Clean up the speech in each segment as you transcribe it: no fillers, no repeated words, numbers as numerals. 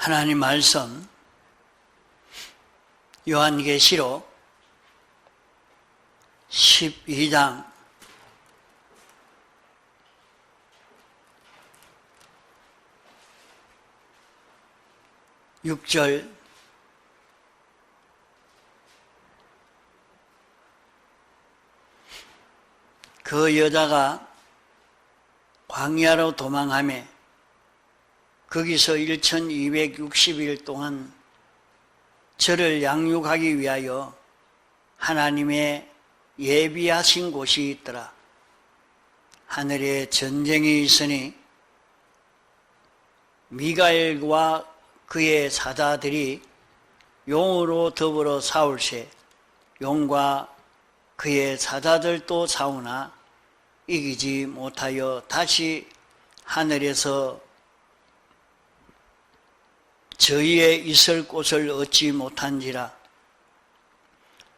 하나님 말씀 요한계시록 12장 6절 그 여자가 광야로 도망하며 거기서 1260일 동안 저를 양육하기 위하여 하나님의 예비하신 곳이 있더라. 하늘에 전쟁이 있으니 미가엘과 그의 사자들이 용으로 더불어 싸울세 용과 그의 사자들도 싸우나 이기지 못하여 다시 하늘에서 저희의 있을 곳을 얻지 못한지라.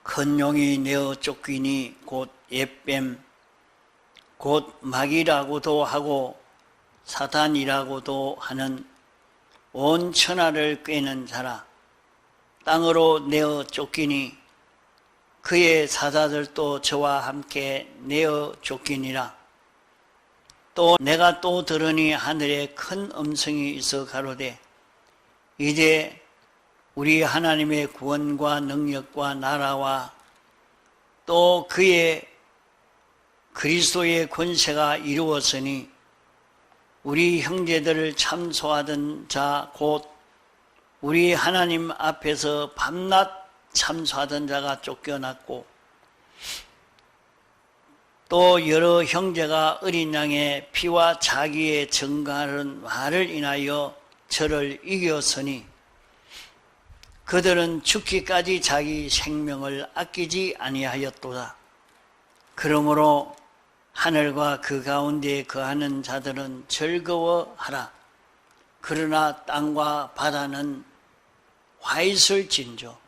큰 용이 내어 쫓기니 곧 옛뱀 곧 마귀라고도 하고 사탄이라고도 하는 온 천하를 꿰는 자라. 땅으로 내어 쫓기니 그의 사자들도 저와 함께 내어 쫓기니라. 또 내가 또 들으니 하늘에 큰 음성이 있어 가로되 이제 우리 하나님의 구원과 능력과 나라와 또 그의 그리스도의 권세가 이루었으니 우리 형제들을 참소하던 자 곧 우리 하나님 앞에서 밤낮 참소하던 자가 쫓겨났고 또 여러 형제가 어린 양의 피와 자기의 증거하는 말을 인하여 저를 이겼으니 그들은 죽기까지 자기 생명을 아끼지 아니하였도다. 그러므로 하늘과 그 가운데 거하는 자들은 즐거워하라. 그러나 땅과 바다는 화있을 진저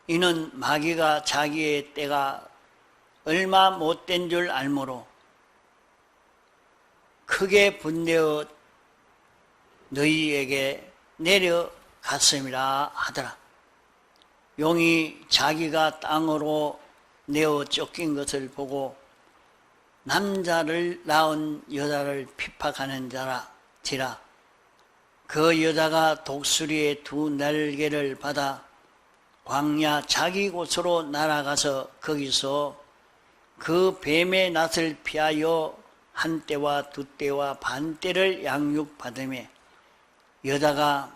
이는 마귀가 자기의 때가 얼마 못된 줄 알므로 크게 분내어 너희에게 내려갔음이라 하더라. 용이 자기가 땅으로 내어 쫓긴 것을 보고 남자를 낳은 여자를 핍박하는 자라. 그 여자가 독수리의 두 날개를 받아 광야 자기 곳으로 날아가서 거기서 그 뱀의 낫을 피하여 한 때와 두 때와 반 때를 양육받으며 여자가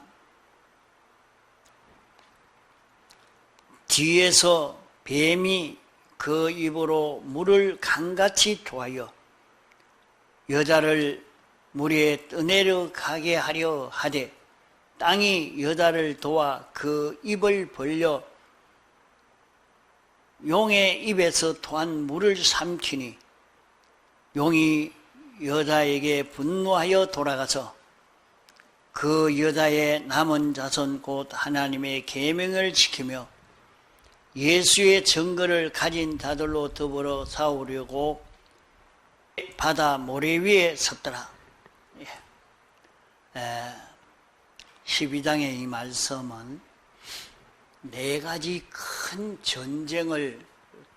뒤에서 뱀이 그 입으로 물을 강같이 토하여 여자를 물에 떠내려 가게 하려 하되 땅이 여자를 도와 그 입을 벌려 용의 입에서 토한 물을 삼키니 용이 여자에게 분노하여 돌아가서 그 여자의 남은 자손 곧 하나님의 계명을 지키며 예수의 증거를 가진 자들로 더불어 싸우려고 바다 모래 위에 섰더라. 12장의 이 말씀은 네 가지 큰 전쟁을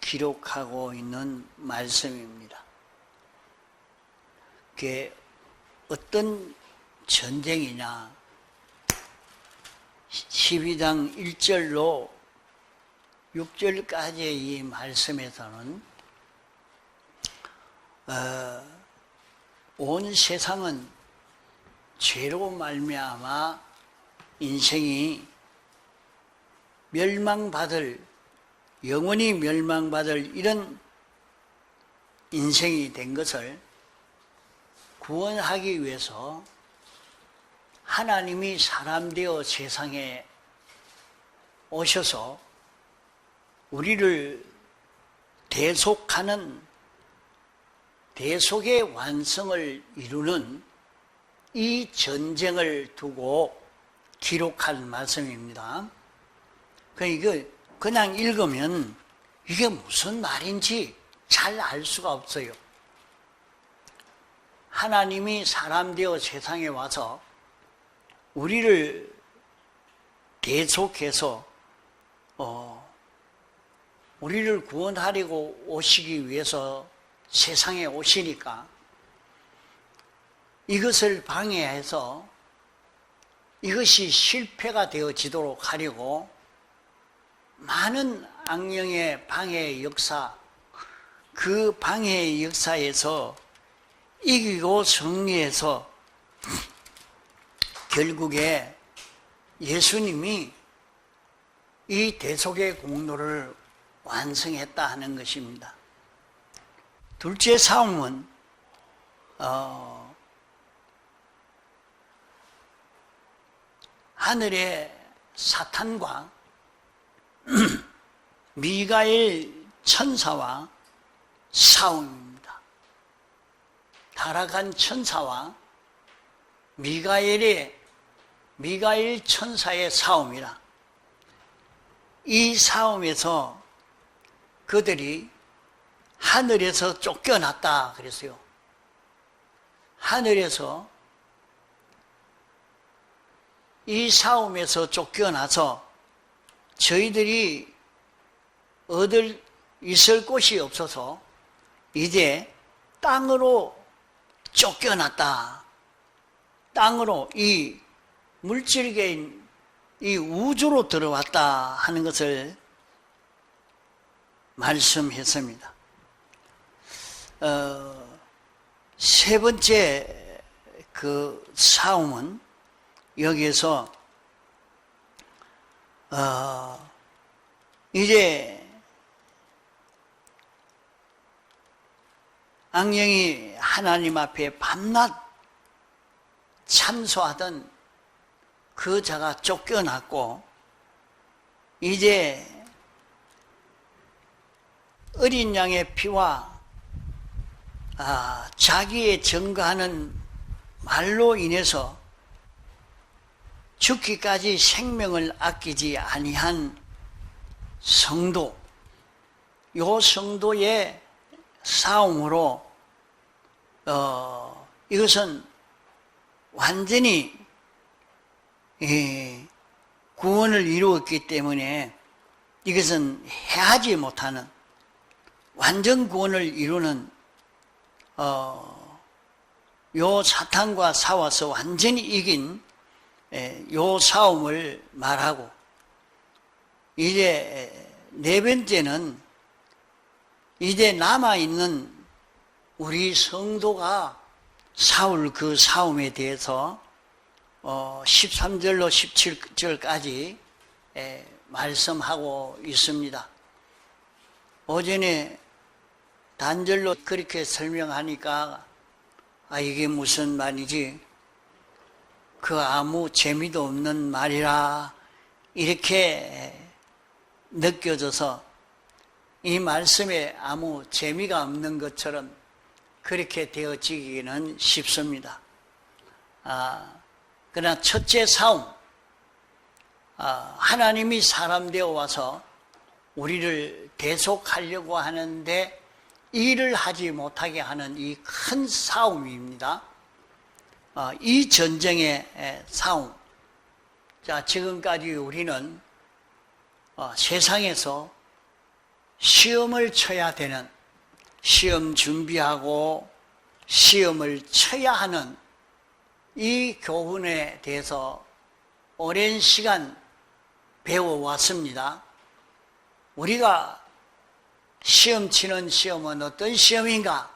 기록하고 있는 말씀입니다. 그게 어떤 전쟁이냐? 12장 1절로 6절까지의 이 말씀에서는 온 세상은 죄로 말미암아 인생이 영원히 멸망받을 이런 인생이 된 것을 구원하기 위해서 하나님이 사람 되어 세상에 오셔서 우리를 대속하는 대속의 완성을 이루는 이 전쟁을 두고 기록한 말씀입니다. 그러니까 그냥 읽으면 이게 무슨 말인지 잘 알 수가 없어요. 하나님이 사람 되어 세상에 와서 우리를 대속해서 우리를 구원하려고 오시기 위해서 세상에 오시니까 이것을 방해해서 이것이 실패가 되어지도록 하려고 많은 악령의 방해의 역사, 그 방해의 역사에서 이기고 승리해서 결국에 예수님이 이 대속의 공로를 완성했다 하는 것입니다. 둘째 싸움은 하늘의 사탄과 미가엘 천사와 싸움입니다. 타락한 천사와 미가엘 천사의 싸움이라. 이 싸움에서 그들이 하늘에서 쫓겨났다 그랬어요. 하늘에서 이 싸움에서 쫓겨나서 저희들이 있을 곳이 없어서 이제 땅으로 쫓겨났다. 땅으로, 이 물질계인 이 우주로 들어왔다 하는 것을 말씀했습니다. 세 번째 그 싸움은 여기에서 이제 악령이 하나님 앞에 밤낮 참소하던 그 자가 쫓겨났고 이제 어린 양의 피와 자기의 증거하는 말로 인해서 죽기까지 생명을 아끼지 아니한 성도, 요 성도의 싸움으로 이것은 완전히 구원을 이루었기 때문에 이것은 해하지 못하는 완전 구원을 이루는 요 사탄과 싸워서 완전히 이긴 요 싸움을 말하고 이제 네 번째는 이제 남아있는 우리 성도가 싸울 그 싸움에 대해서 13절로 17절까지 말씀하고 있습니다. 오전에 단절로 그렇게 설명하니까 이게 무슨 말이지? 그 아무 재미도 없는 말이라 이렇게 느껴져서 이 말씀에 아무 재미가 없는 것처럼 그렇게 되어지기는 쉽습니다. 그러나 첫째 싸움, 하나님이 사람 되어 와서 우리를 대속하려고 하는데 일을 하지 못하게 하는 이 큰 싸움입니다. 이 전쟁의 싸움. 자, 지금까지 우리는 세상에서 시험을 쳐야 되는, 시험 준비하고 시험을 쳐야 하는 이 교훈에 대해서 오랜 시간 배워왔습니다. 우리가 시험 치는 시험은 어떤 시험인가?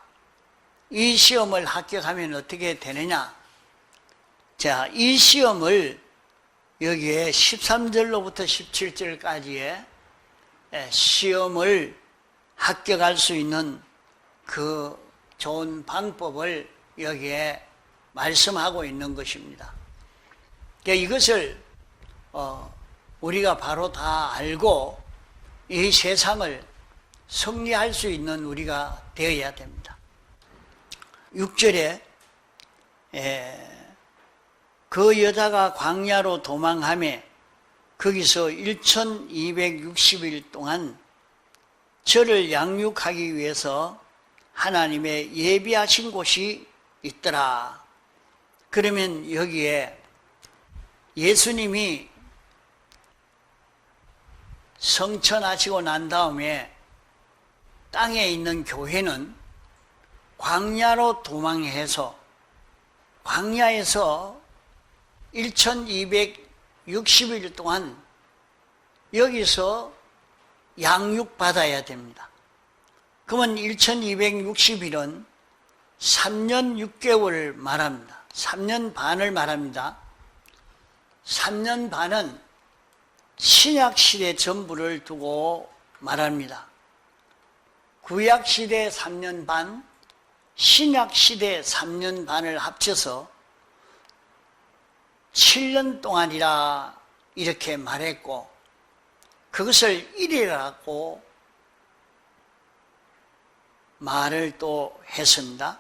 이 시험을 합격하면 어떻게 되느냐? 자, 이 시험을 여기에 13절로부터 17절까지의 시험을 합격할 수 있는 그 좋은 방법을 여기에 말씀하고 있는 것입니다. 그러니까 이것을 우리가 바로 다 알고 이 세상을 승리할 수 있는 우리가 되어야 됩니다. 6절에 그 여자가 광야로 도망하며 거기서 1260일 동안 저를 양육하기 위해서 하나님의 예비하신 곳이 있더라. 그러면 여기에 예수님이 성천하시고 난 다음에 땅에 있는 교회는 광야로 도망해서 광야에서 1260일 동안 여기서 양육받아야 됩니다. 그러면 1260일은 3년 6개월을 말합니다. 3년 반을 말합니다. 3년 반은 신약시대 전부를 두고 말합니다. 구약시대 3년 반, 신약시대 3년 반을 합쳐서 7년 동안이라 이렇게 말했고, 그것을 1이라고 말을 또 했습니다.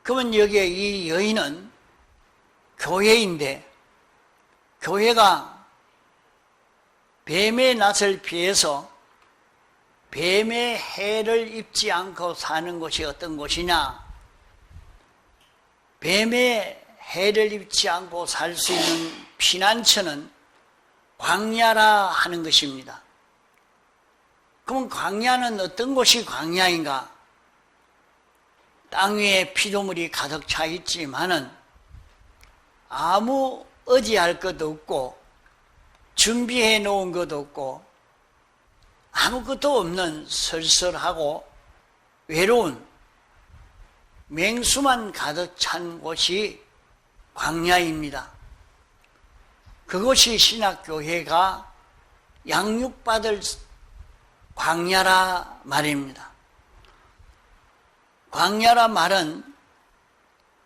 그러면 여기에 이 여인은 교회인데, 교회가 뱀의 낯을 피해서 뱀의 해를 입지 않고 사는 곳이 어떤 곳이냐? 뱀의 해를 입지 않고 살 수 있는 피난처는 광야라 하는 것입니다. 그럼 광야는 어떤 곳이 광야인가? 땅 위에 피조물이 가득 차 있지만은 아무 의지할 것도 없고 준비해 놓은 것도 없고 아무것도 없는 쓸쓸하고 외로운 맹수만 가득 찬 곳이 광야입니다. 그것이 신약교회가 양육받을 광야라 말입니다. 광야라 말은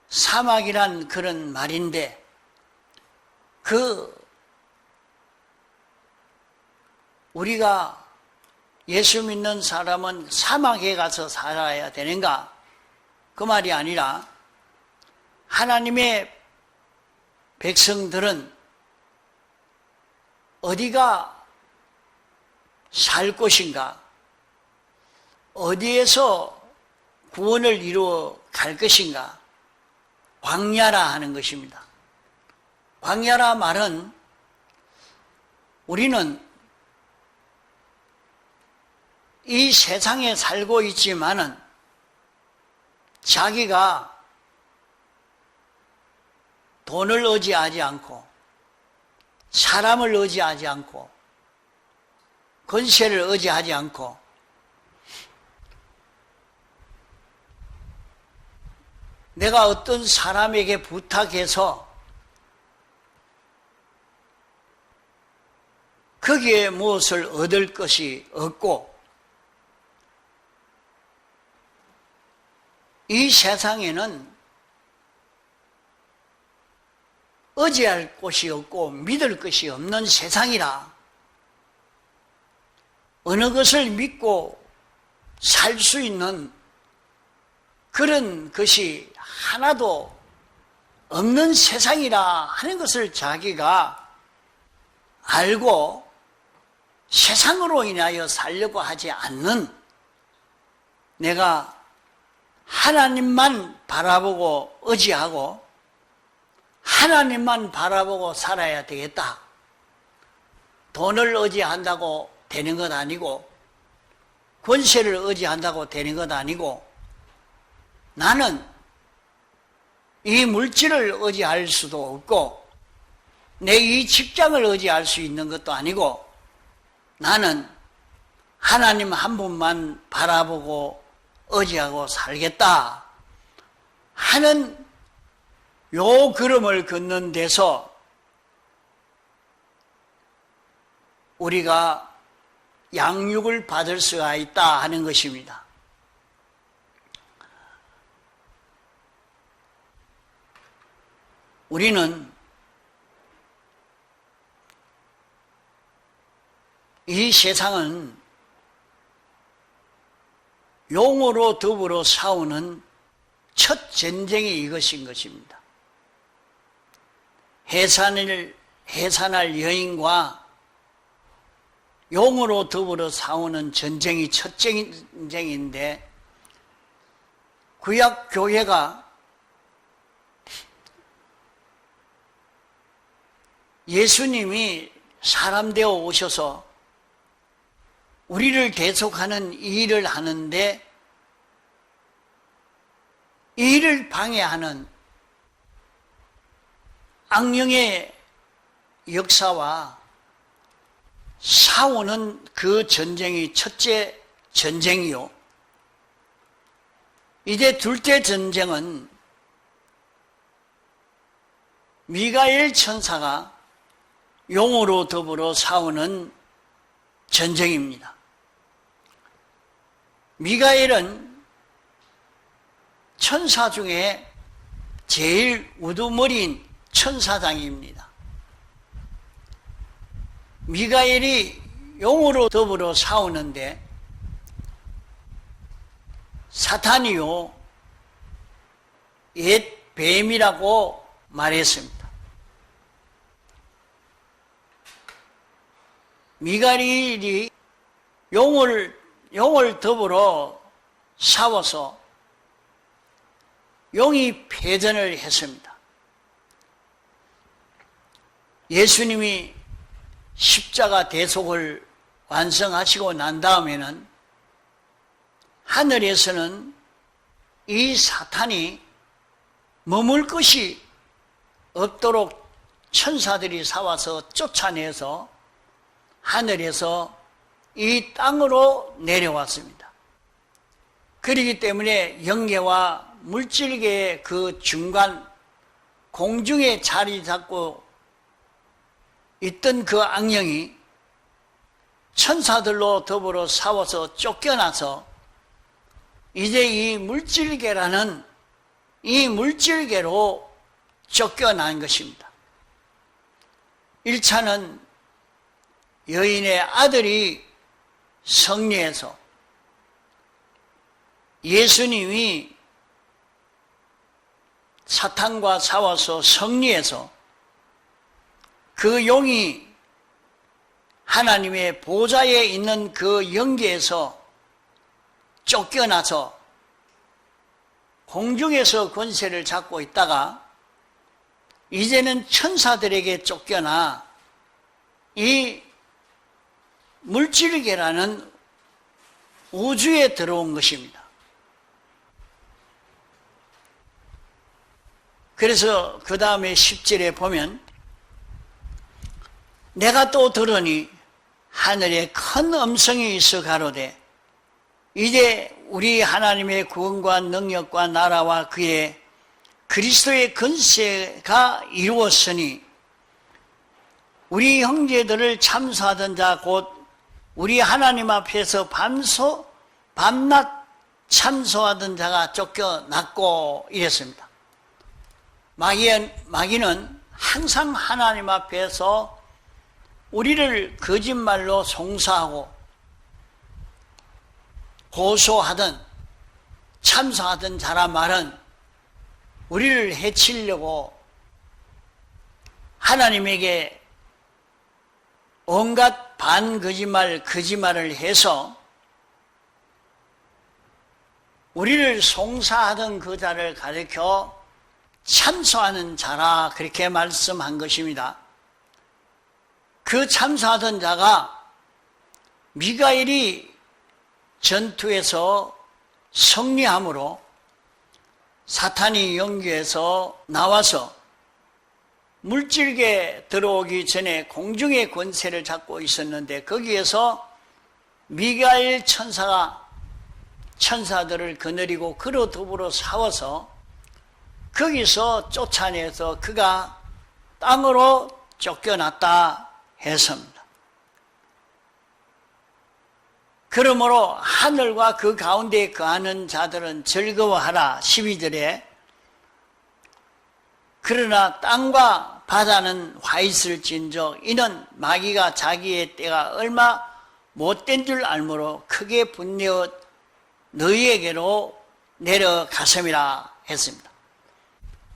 사막이란 그런 말인데, 우리가 예수 믿는 사람은 사막에 가서 살아야 되는가? 그 말이 아니라 하나님의 백성들은 어디가 살 것인가? 어디에서 구원을 이루어 갈 것인가? 광야라 하는 것입니다. 광야라 말은 우리는 이 세상에 살고 있지만은 자기가 돈을 의지하지 않고 사람을 의지하지 않고 권세를 의지하지 않고 내가 어떤 사람에게 부탁해서 거기에 무엇을 얻을 것이 없고, 이 세상에는 의지할 곳이 없고 믿을 것이 없는 세상이라 어느 것을 믿고 살 수 있는 그런 것이 하나도 없는 세상이라 하는 것을 자기가 알고 세상으로 인하여 살려고 하지 않는, 내가 하나님만 바라보고 의지하고 하나님만 바라보고 살아야 되겠다. 돈을 의지한다고 되는 것 아니고 권세를 의지한다고 되는 것 아니고, 나는 이 물질을 의지할 수도 없고 내 이 직장을 의지할 수 있는 것도 아니고, 나는 하나님 한 분만 바라보고 의지하고 살겠다 하는 요 걸음을 걷는 데서 우리가 양육을 받을 수가 있다 하는 것입니다. 우리는 이 세상은 용으로 더불어 싸우는 첫 전쟁이 이것인 것입니다. 해산할 여인과 용으로 더불어 싸우는 전쟁이 첫 전쟁인데, 구약 교회가 예수님이 사람 되어 오셔서 우리를 대속하는 이 일을 하는데 이 일을 방해하는 악령의 역사와 싸우는 그 전쟁이 첫째 전쟁이요. 이제 둘째 전쟁은 미가엘 천사가 용으로 더불어 싸우는 전쟁입니다. 미가엘은 천사 중에 제일 우두머리인 천사장입니다. 미가엘이 용으로 더불어 싸우는데 사탄이요 옛 뱀이라고 말했습니다. 미가엘이 용을 더불어 싸워서 용이 패전을 했습니다. 예수님이 십자가 대속을 완성하시고 난 다음에는 하늘에서는 이 사탄이 머물 것이 없도록 천사들이 사와서 쫓아내서 하늘에서 이 땅으로 내려왔습니다. 그렇기 때문에 영계와 물질계의 그 중간 공중에 자리 잡고 있던 그 악령이 천사들로 더불어 싸워서 쫓겨나서 이제 이 물질계라는 이 물질계로 쫓겨난 것입니다. 1차는 여인의 아들이 승리해서 예수님이 사탄과 싸워서 승리해서 그 용이 하나님의 보좌에 있는 그 영계에서 쫓겨나서 공중에서 권세를 잡고 있다가 이제는 천사들에게 쫓겨나 이 물질계라는 우주에 들어온 것입니다. 그래서 그 다음에 10절에 보면 내가 또 들으니 하늘에 큰 음성이 있어 가로되 이제 우리 하나님의 구원과 능력과 나라와 그의 그리스도의 건세가 이루었으니 우리 형제들을 참소하던 자 곧 우리 하나님 앞에서 밤낮 참소하던 자가 쫓겨났고 이랬습니다. 마귀는 항상 하나님 앞에서 우리를 거짓말로 송사하고 고소하던 참소하던 자라 말은 우리를 해치려고 하나님에게 온갖 거짓말을 해서 우리를 송사하던 그 자를 가리켜 참소하는 자라 그렇게 말씀한 것입니다. 그 참소하던 자가 미가엘이 전투에서 승리함으로 사탄이 영계에서 나와서 물질계 들어오기 전에 공중의 권세를 잡고 있었는데 거기에서 미가엘 천사가 천사들을 거느리고 그로 더불어 싸워서 거기서 쫓아내서 그가 땅으로 쫓겨났다 했습니다. 그러므로 하늘과 그 가운데 거하는 자들은 즐거워하라 12절에 그러나 땅과 바다는 화 있을진저 이는 마귀가 자기의 때가 얼마 못된 줄 알므로 크게 분내어 너희에게로 내려갔음이라 했습니다.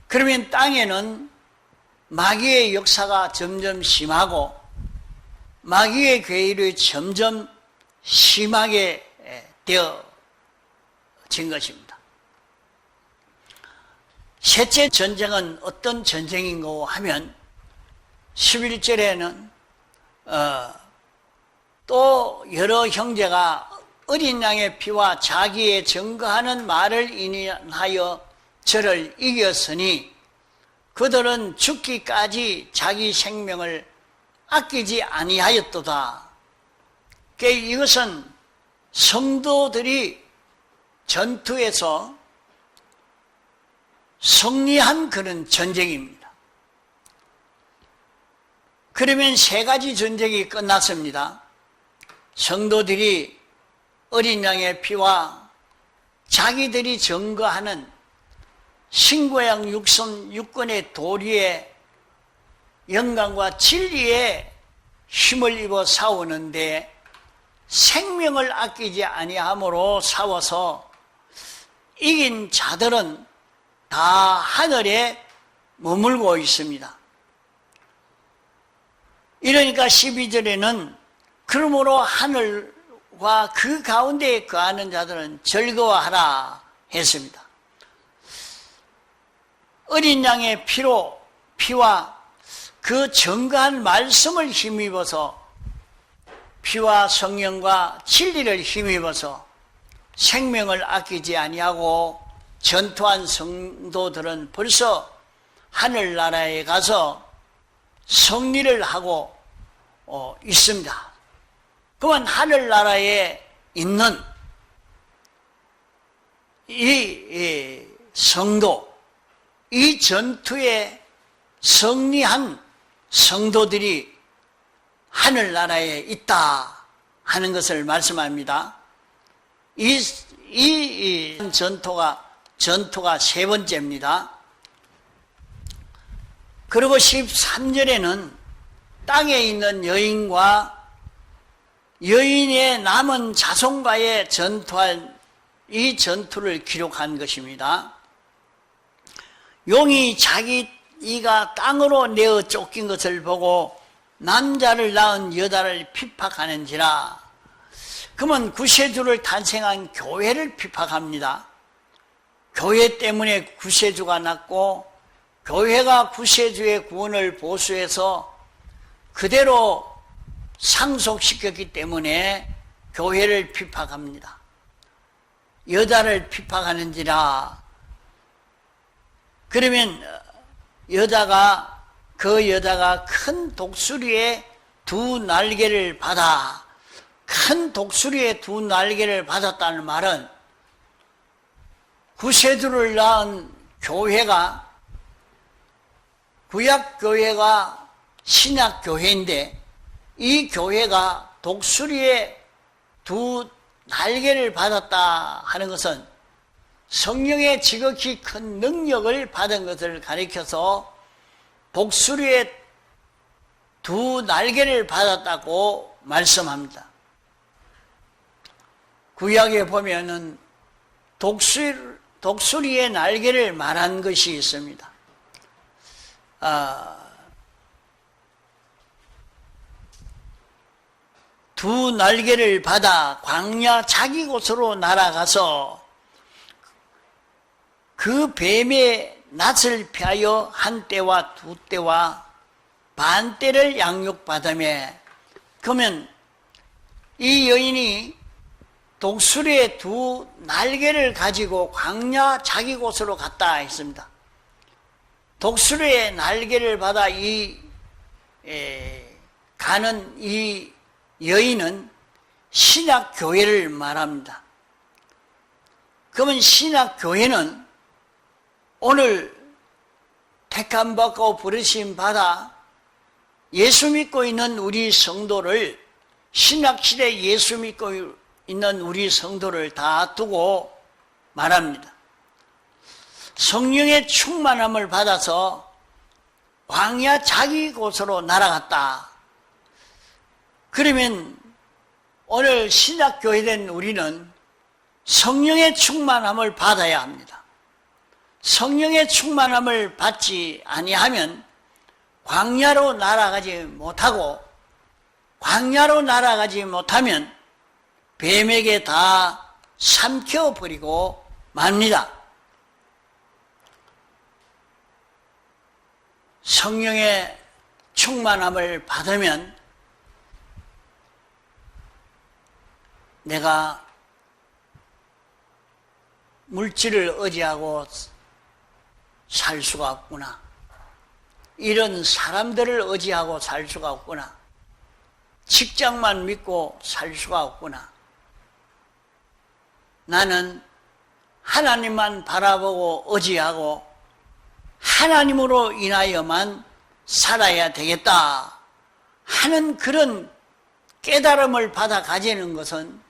그러면 땅에는 마귀의 역사가 점점 심하고 마귀의 괴일이 점점 심하게 되어진 것입니다. 셋째 전쟁은 어떤 전쟁인가 하면 11절에는 또 여러 형제가 어린 양의 피와 자기의 증거하는 말을 인하여 저를 이겼으니 그들은 죽기까지 자기 생명을 아끼지 아니하였도다. 이것은 성도들이 전투에서 승리한 그런 전쟁입니다. 그러면 세 가지 전쟁이 끝났습니다. 성도들이 어린 양의 피와 자기들이 증거하는 신고양 육권의 도리의 영광과 진리에 힘을 입어 싸우는데 생명을 아끼지 아니함으로 싸워서 이긴 자들은 다 하늘에 머물고 있습니다. 이러니까 12절에는 그러므로 하늘과 그 가운데에 거하는 자들은 즐거워하라 했습니다. 어린 양의 피와 그 증거한 말씀을 힘입어서 피와 성령과 진리를 힘입어서 생명을 아끼지 아니하고 전투한 성도들은 벌써 하늘나라에 가서 승리를 하고 있습니다. 그러면 하늘나라에 있는 이 성도, 이 전투에 승리한 성도들이 하늘나라에 있다 하는 것을 말씀합니다. 이 전투가 세 번째입니다. 그리고 13절에는 땅에 있는 여인과 여인의 남은 자손과의 전투할 이 전투를 기록한 것입니다. 용이 자기 이가 땅으로 내어 쫓긴 것을 보고 남자를 낳은 여자를 핍박하는지라. 그러면 구세주를 탄생한 교회를 핍박합니다. 교회 때문에 구세주가 났고 교회가 구세주의 구원을 보수해서 그대로 상속시켰기 때문에 교회를 핍박합니다. 여자를 핍박하는지라. 그러면 그 여자가 큰 독수리의 두 날개를 받아, 큰 독수리의 두 날개를 받았다는 말은 구세주를 낳은 교회가, 구약교회가 신약교회인데 이 교회가 독수리의 두 날개를 받았다 하는 것은 성령의 지극히 큰 능력을 받은 것을 가리켜서 독수리의 두 날개를 받았다고 말씀합니다. 구약에 보면은 독수리의 날개를 말한 것이 있습니다. 두 날개를 받아 광야 자기 곳으로 날아가서 그 뱀의 낯을 피하여 한 때와 두 때와 반 때를 양육받으며. 그러면 이 여인이 독수리의 두 날개를 가지고 광야 자기 곳으로 갔다 했습니다. 독수리의 날개를 받아 가는 이 여인은 신약교회를 말합니다. 그러면 신약교회는 오늘 택함받고 부르심 받아 예수 믿고 있는 우리 성도를, 신약시대 예수 믿고 있는 우리 성도를 다 두고 말합니다. 성령의 충만함을 받아서 광야 자기 곳으로 날아갔다. 그러면 오늘 신약교회된 우리는 성령의 충만함을 받아야 합니다. 성령의 충만함을 받지 아니하면 광야로 날아가지 못하고, 광야로 날아가지 못하면 뱀에게 다 삼켜버리고 맙니다. 성령의 충만함을 받으면 내가 물질을 의지하고 살 수가 없구나. 이런 사람들을 의지하고 살 수가 없구나. 직장만 믿고 살 수가 없구나. 나는 하나님만 바라보고 의지하고 하나님으로 인하여만 살아야 되겠다 하는 그런 깨달음을 받아 가지는 것은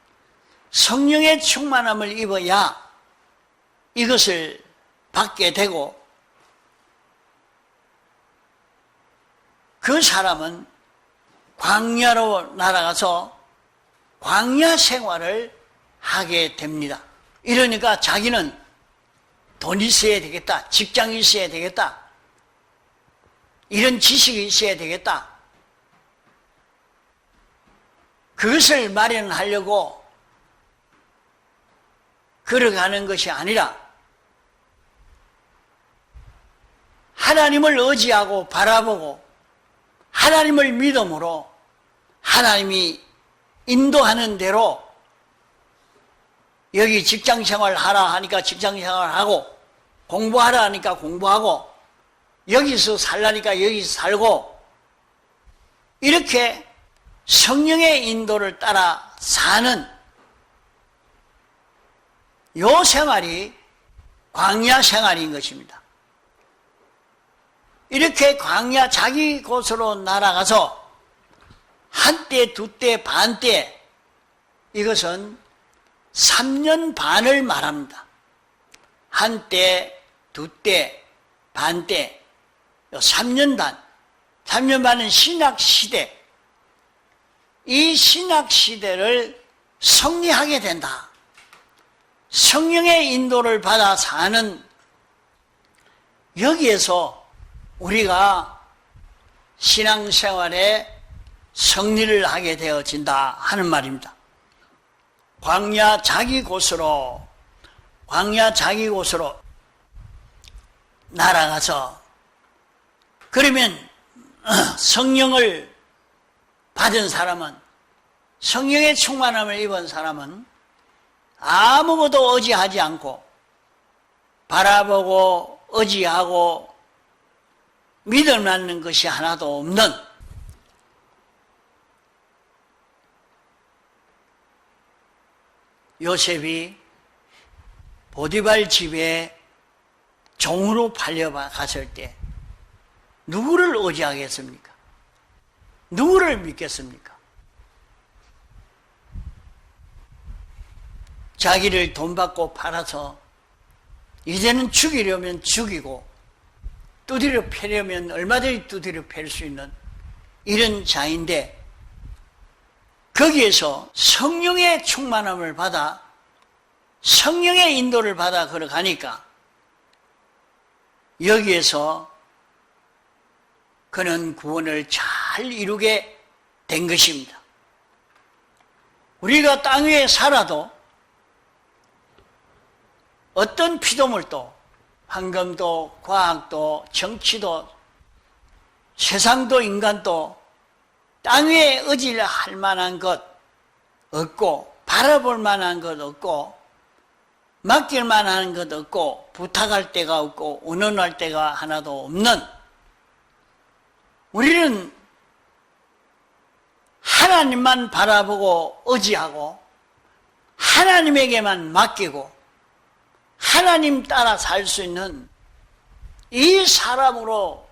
성령의 충만함을 입어야 이것을 받게 되고, 그 사람은 광야로 날아가서 광야 생활을 하게 됩니다. 이러니까 자기는 돈이 있어야 되겠다, 직장이 있어야 되겠다, 이런 지식이 있어야 되겠다, 그것을 마련하려고 걸어가는 것이 아니라 하나님을 의지하고 바라보고 하나님을 믿음으로 하나님이 인도하는 대로 여기 직장생활 하라 하니까 직장생활 하고, 공부하라 하니까 공부하고, 여기서 살라니까 여기서 살고, 이렇게 성령의 인도를 따라 사는 요 생활이 광야 생활인 것입니다. 이렇게 광야 자기 곳으로 날아가서 한때, 두때, 반때, 이것은 3년 반을 말합니다. 한때, 두때, 반때, 3년 반. 3년 반은 신학시대. 이 신학시대를 성리하게 된다. 성령의 인도를 받아 사는, 여기에서 우리가 신앙생활에 성리를 하게 되어진다 하는 말입니다. 광야 자기 곳으로 날아가서, 그러면 성령을 받은 사람은, 성령의 충만함을 입은 사람은 아무것도 의지하지 않고 바라보고 의지하고 믿음 낳는 것이 하나도 없는, 요셉이 보디발 집에 종으로 팔려갔을 때 누구를 의지하겠습니까? 누구를 믿겠습니까? 자기를 돈 받고 팔아서 이제는 죽이려면 죽이고 두드려 패려면 얼마든지 두드려 팰 수 있는 이런 자인데, 거기에서 성령의 충만함을 받아 성령의 인도를 받아 걸어가니까 여기에서 그는 구원을 잘 이루게 된 것입니다. 우리가 땅 위에 살아도 어떤 피조물도, 환경도, 과학도, 정치도, 세상도, 인간도 땅 위에 의지할 만한 것 없고, 바라볼 만한 것 없고, 맡길 만한 것 없고, 부탁할 데가 없고, 의논할 데가 하나도 없는, 우리는 하나님만 바라보고 의지하고 하나님에게만 맡기고 하나님 따라 살 수 있는 이 사람으로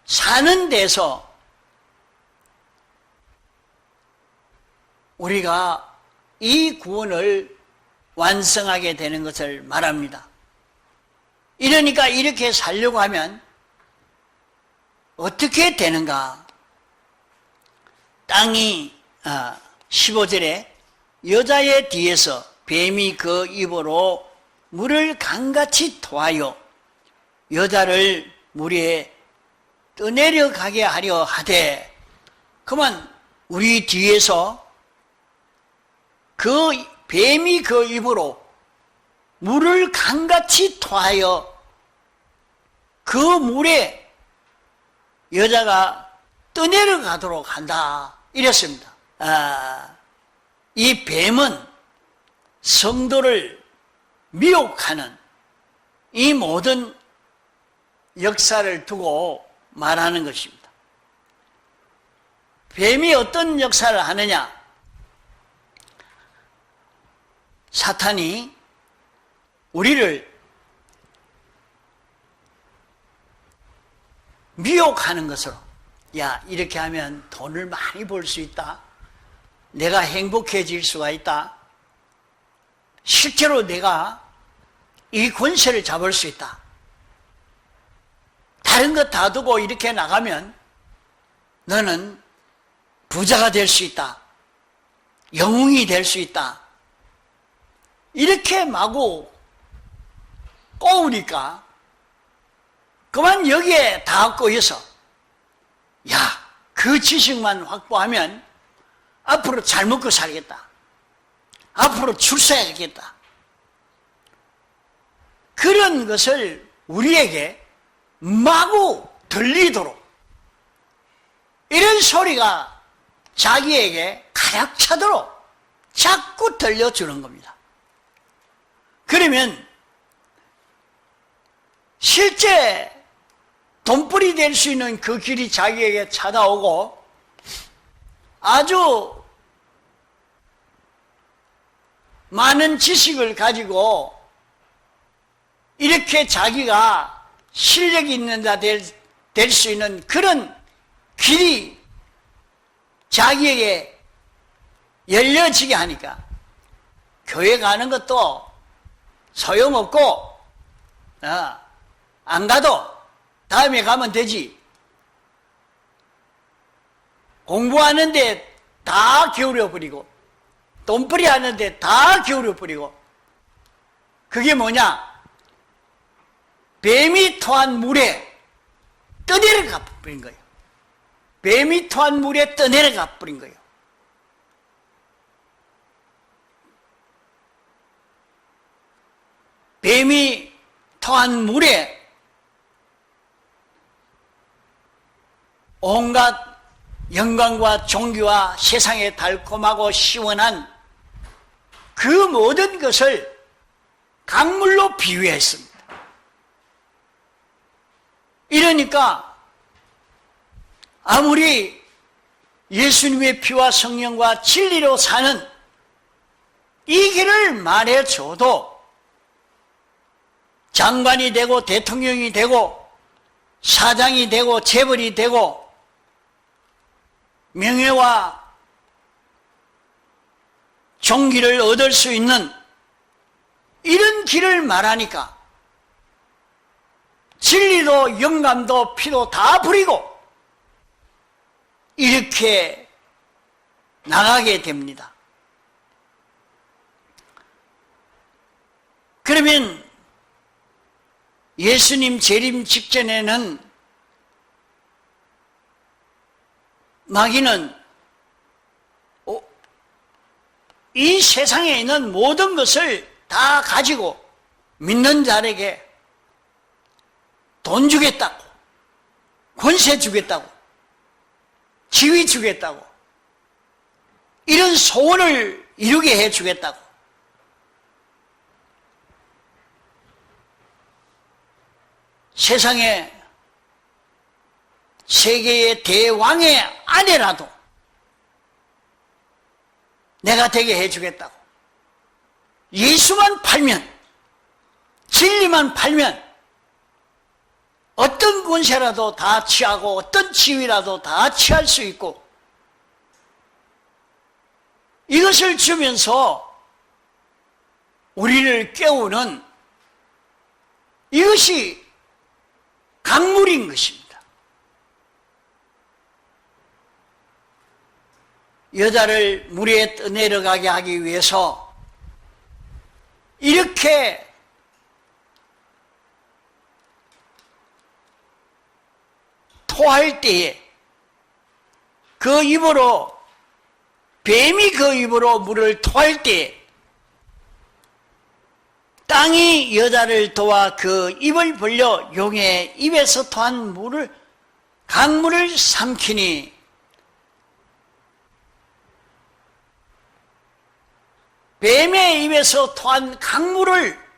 사는 데서 우리가 이 구원을 완성하게 되는 것을 말합니다. 이러니까 이렇게 살려고 하면 어떻게 되는가? 땅이 15절에 여자의 뒤에서 뱀이 그 입으로 물을 강같이 토하여 여자를 물에 떠내려가게 하려 하되, 그만 우리 뒤에서 그 뱀이 그 입으로 물을 강같이 토하여 그 물에 여자가 떠내려가도록 한다 이랬습니다. 이 뱀은 성도를 미혹하는 이 모든 역사를 두고 말하는 것입니다. 뱀이 어떤 역사를 하느냐? 사탄이 우리를 미혹하는 것으로, 야, 이렇게 하면 돈을 많이 벌 수 있다, 내가 행복해질 수가 있다, 실제로 내가 이 권세를 잡을 수 있다, 다른 것 다 두고 이렇게 나가면 너는 부자가 될 수 있다, 영웅이 될 수 있다, 이렇게 마구 꼬우니까 그만 여기에 다 꼬여서, 야, 그 지식만 확보하면 앞으로 잘 먹고 살겠다, 앞으로 출세하겠다, 그런 것을 우리에게 마구 들리도록 이런 소리가 자기에게 가득 차도록 자꾸 들려주는 겁니다. 그러면 실제 돈벌이 될 수 있는 그 길이 자기에게 찾아오고 아주 많은 지식을 가지고 이렇게 자기가 실력이 있는 자 될 수 있는 그런 길이 자기에게 열려지게 하니까 교회 가는 것도 소용없고 안 가도 다음에 가면 되지, 공부하는데 다 기울여버리고 돈벌이 하는데 다 기울여버리고, 그게 뭐냐? 뱀이 토한 물에 떠내려가 버린 거예요. 뱀이 토한 물에 떠내려가 버린 거예요. 뱀이 토한 물에 온갖 영광과 종교와 세상의 달콤하고 시원한 그 모든 것을 강물로 비유했습니다. 이러니까 아무리 예수님의 피와 성령과 진리로 사는 이 길을 말해줘도 장관이 되고 대통령이 되고 사장이 되고 재벌이 되고 명예와 종기를 얻을 수 있는 이런 길을 말하니까 진리도 영감도 피도 다 버리고 이렇게 나가게 됩니다. 그러면 예수님 재림 직전에는 마귀는 이 세상에 있는 모든 것을 다 가지고 믿는 자에게 돈 주겠다고, 권세 주겠다고, 지위 주겠다고, 이런 소원을 이루게 해 주겠다고, 세상에 세계의 대왕의 아내라도 내가 되게 해주겠다고, 예수만 팔면, 진리만 팔면 어떤 권세라도 다 취하고 어떤 지위라도 다 취할 수 있고, 이것을 주면서 우리를 깨우는 이것이 강물인 것입니다. 여자를 물에 떠내려가게 하기 위해서 이렇게 토할 때에 그 입으로, 뱀이 그 입으로 물을 토할 때에 땅이 여자를 도와 그 입을 벌려 용의 입에서 토한 물을, 강물을 삼키니 뱀의 입에서 토한 강물을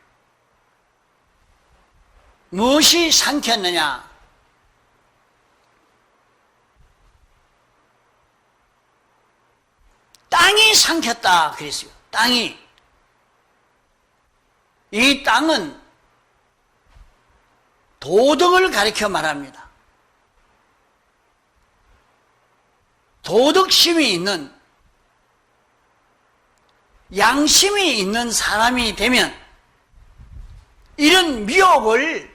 무엇이 삼켰느냐? 땅이 삼켰다 그랬어요. 땅이. 이 땅은 도덕을 가리켜 말합니다. 도덕심이 있는, 양심이 있는 사람이 되면 이런 미혹을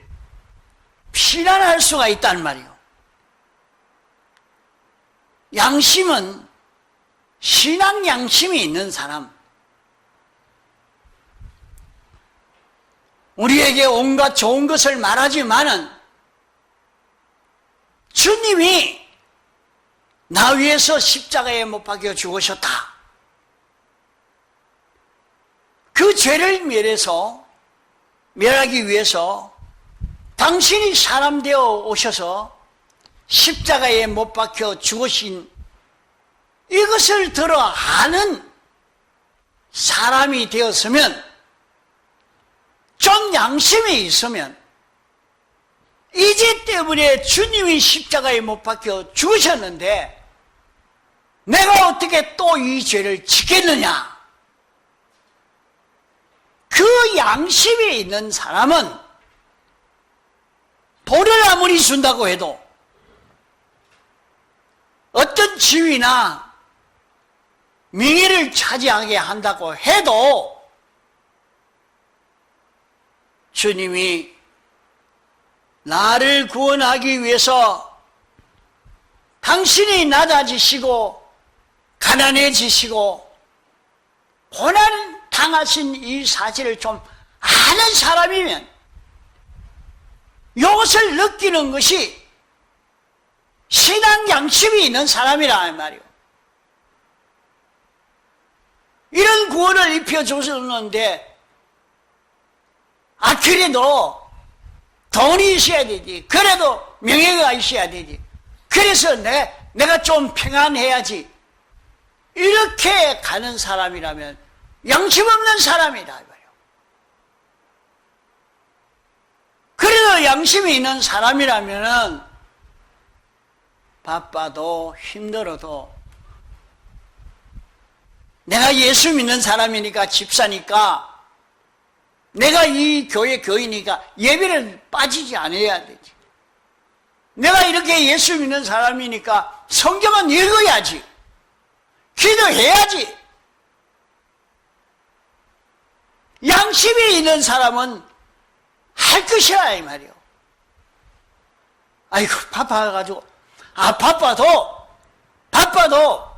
피난할 수가 있단 말이에요. 양심은 신앙 양심이 있는 사람, 우리에게 온갖 좋은 것을 말하지만은 주님이 나 위해서 십자가에 못 박혀 죽으셨다. 그 죄를 멸하기 위해서 당신이 사람 되어 오셔서 십자가에 못 박혀 죽으신 이것을 들어 아는 사람이 되었으면, 좀 양심이 있으면 이 죄 때문에 주님이 십자가에 못 박혀 죽으셨는데 내가 어떻게 또 이 죄를 짓겠느냐? 그 양심이 있는 사람은 돈을 아무리 준다고 해도, 어떤 지위나 명예를 차지하게 한다고 해도 주님이 나를 구원하기 위해서 당신이 낮아지시고 가난해지시고 고난 당하신 이 사실을 좀 아는 사람이면 이것을 느끼는 것이 신앙 양심이 있는 사람이라 말이요. 이런 구원을 입혀줬었는데 그래도 돈이 있어야 되지, 그래도 명예가 있어야 되지, 그래서 내가 좀 평안해야지, 이렇게 가는 사람이라면 양심 없는 사람이다 말이에요. 그래도 양심이 있는 사람이라면 바빠도 힘들어도 내가 예수 믿는 사람이니까, 집사니까, 내가 이 교회 교인이니까 예배를 빠지지 않아야 되지. 내가 이렇게 예수 믿는 사람이니까 성경은 읽어야지, 기도해야지. 양심이 있는 사람은 할 것이야 이 말이요. 아이고 바빠가지고, 바빠도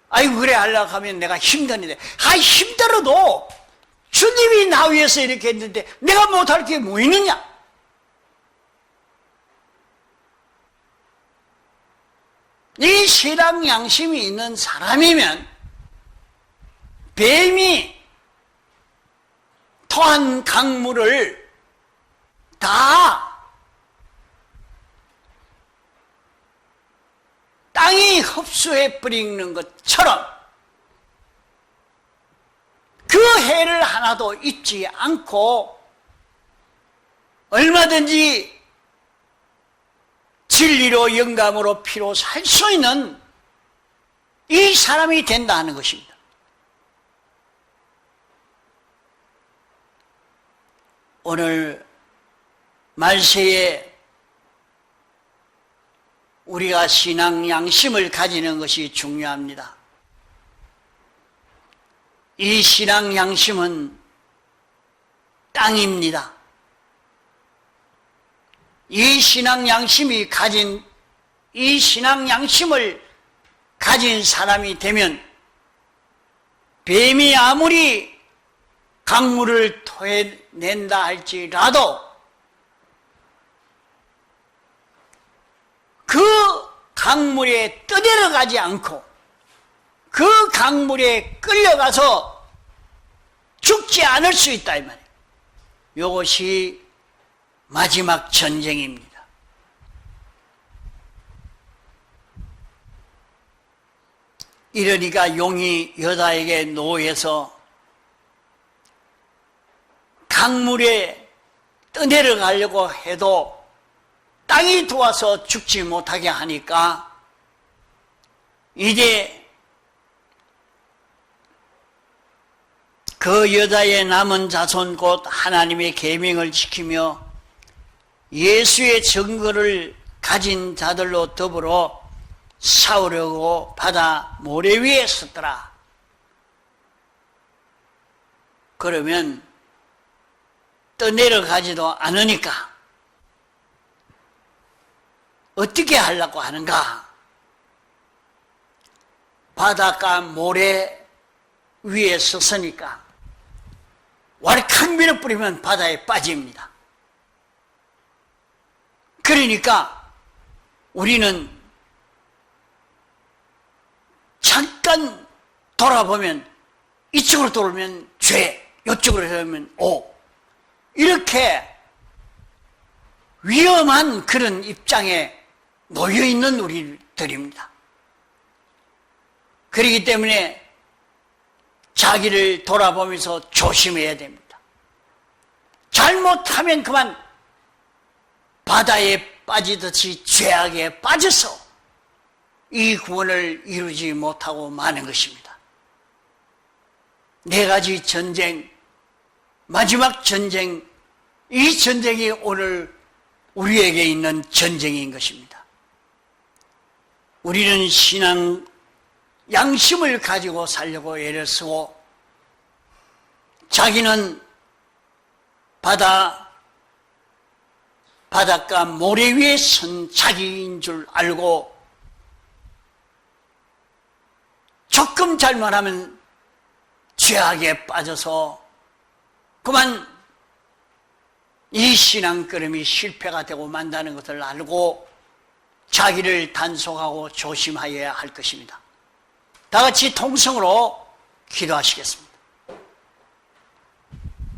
아이고 그래 하려고 하면 내가 힘드는데, 힘들어도 주님이 나 위해서 이렇게 했는데 내가 못할 게 뭐 있느냐? 이 신앙 양심이 있는 사람이면 뱀이 토한 강물을 다 땅이 흡수해 버리는 것처럼 그 해를 하나도 잊지 않고 얼마든지 진리로 영감으로 피로 살 수 있는 이 사람이 된다는 것입니다. 오늘 말세에 우리가 신앙 양심을 가지는 것이 중요합니다. 이 신앙 양심은 땅입니다. 이 신앙 양심을 가진 사람이 되면 뱀이 아무리 강물을 토해낸다 할지라도 그 강물에 떠내려가지 않고 그 강물에 끌려가서 죽지 않을 수 있다 이 말이에요. 이것이 마지막 전쟁입니다. 이러니까 용이 여자에게 노해서 강물에 떠내려가려고 해도 땅이 도와서 죽지 못하게 하니까 이제 그 여자의 남은 자손 곧 하나님의 계명을 지키며 예수의 증거를 가진 자들로 더불어 싸우려고 바다 모래 위에 섰더라. 그러면 떠내려가지도 않으니까 어떻게 하려고 하는가? 바닷가 모래 위에 섰으니까 와리칵 밀어뿌리면 바다에 빠집니다. 그러니까 우리는 잠깐 돌아보면 이쪽으로 돌면 죄, 이쪽으로 돌면 오, 이렇게 위험한 그런 입장에 놓여있는 우리들입니다. 그렇기 때문에 자기를 돌아보면서 조심해야 됩니다. 잘못하면 그만 바다에 빠지듯이 죄악에 빠져서 이 구원을 이루지 못하고 마는 것입니다. 네 가지 전쟁, 마지막 전쟁, 이 전쟁이 오늘 우리에게 있는 전쟁인 것입니다. 우리는 신앙 양심을 가지고 살려고 애를 쓰고 자기는 바닷가 모래 위에 선 자기인 줄 알고 조금 잘못하면 죄악에 빠져서 그만 이 신앙걸음이 실패가 되고 만다는 것을 알고 자기를 단속하고 조심하여야 할 것입니다. 다 같이 통성으로 기도하시겠습니다.